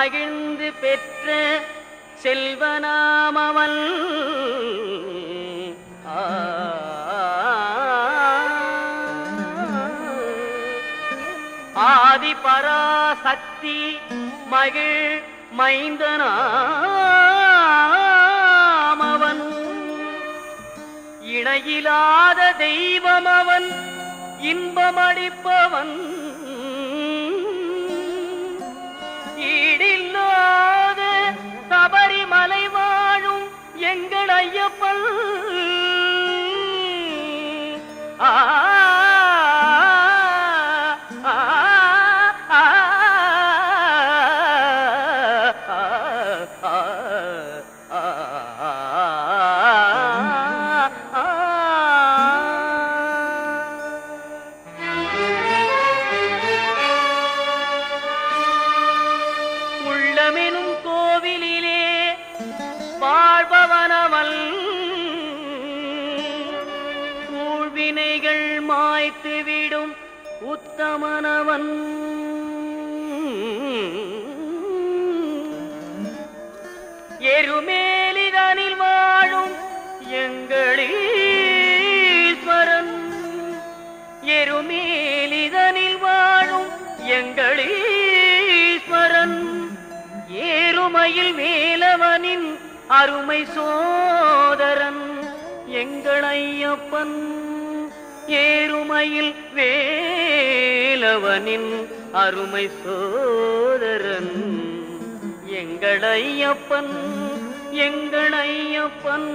மகிழ்ந்து பெற்ற செல்வனாமவன் ஆதி பராசக்தி மகிழ் மைந்தனாமவன் இணையிலாத தெய்வம் அவன் இன்பமளிப்பவன் ஈடில்லாத சபரிமலை வாழும் எங்கள் ஐயப்பன் உள்ளமெனும் கோவிலிலே வாழ்பவனவன் ஊழ்வினைகள் மாய்த்துவிடும் உத்தமனவன் எருமேலிதனில் வாழும் எங்களீஸ்வரன் எருமேலிதனில் வாழும் எங்களீஸ்வரன் ஏறுமையில் வேலவனின் அருமை சோதரன் எங்கள் ஐயப்பன் ஏறுமையில் வேலவனின் அருமை சோதரன் எங்கள் ஐயப்பன் எங்கள் ஐயப்பன்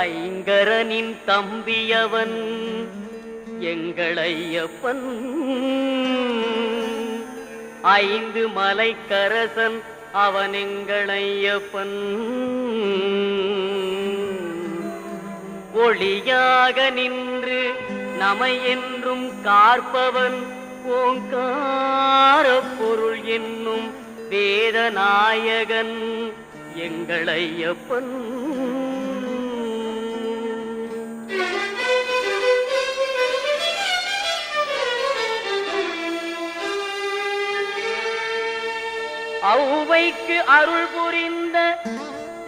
ஐங்கரனின் தம்பியவன் எங்கள் ஐயப்பன் ஐந்து மலைக்கரசன் அவன் எங்கள் ஐயப்பன் ஒளியாக நின்று நமை என்றும் காற்பவன் ஓங்கார பொருள் என்னும் வேதநாயகன் எங்கள் ஐயப்பன் ஔவைக்கு அருள் புரிந்த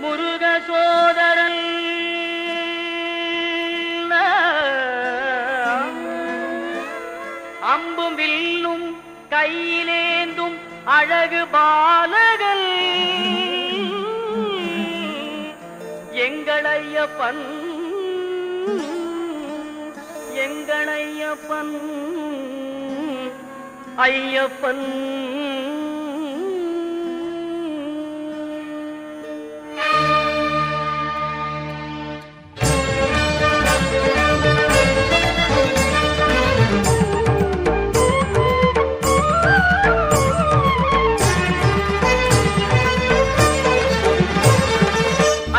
முருக சோதரன் அம்பும் வில்லும் கையிலேந்தும் அழகு பாலகன் எங்கள் ஐயப்பன் எங்கள் ஐயப்பன் ஐயப்பன்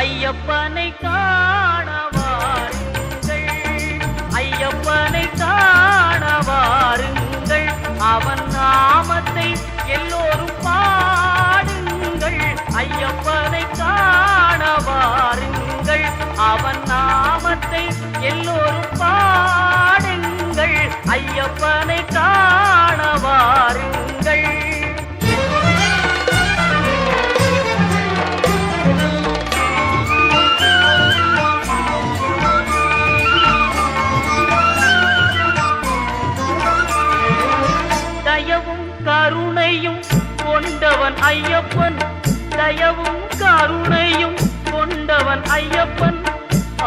ஐயப்பனை காணவாருங்கள் ஐயப்பனை காணவாருங்கள் அவன் நாமத்தை எல்லோரும் பாடுங்கள் ஐயப்பனை காணவாருங்கள் அவன் நாமத்தை எல்லோரும் பாடுங்கள் ஐயப்பனை காணவாருங்கள் தயவும் கருணையும் கொண்டவன் ஐயப்பன் தயவும் கருணையும் கொண்டவன் ஐயப்பன்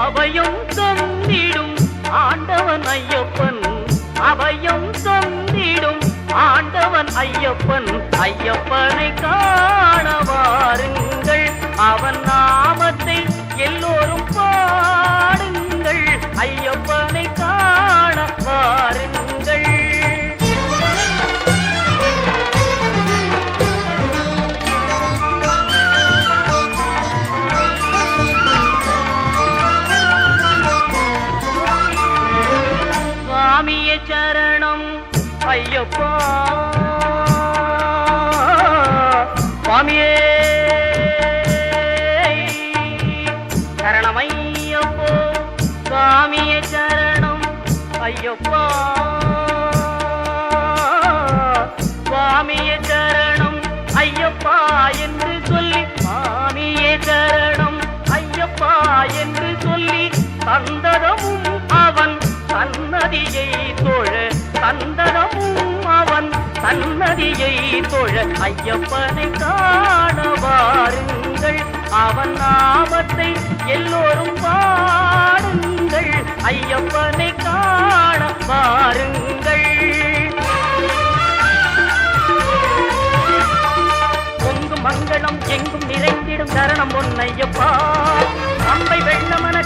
அபயம் தந்திடும் ஆண்டவன் ஐயப்பன் அபயம் தந்திடும் ஆண்டவன் ஐயப்பன் ஐயப்பனை காணவாருங்கள் அவன் நாமத்தை எல்லோரும் பாடுங்கள் ஐயப்பனை காணவாருங்கள் சுவாமியே சரணம் ஐயப்பா சுவாமியே சுவாமியே சரணம் ஐயப்பா சுவாமியே சரணம் ஐயப்பா என்று சொல்லி சுவாமியே சரணம் ஐயப்பா என்று சொல்லி சந்ததமும் அவன் சன்னதியை தொழ சந்தனமும் அவன் சன்னதியை தொழ ஐயப்பனை காண வாருங்கள் அவன் நாமத்தை எல்லோரும் பாடுங்கள் ஐயப்பனை காண வாருங்கள் பொங்கும் மங்களம் எங்கும் நிறைந்திடும் சரணம் பொன்னையப்பா அம்பை வெள்ளமன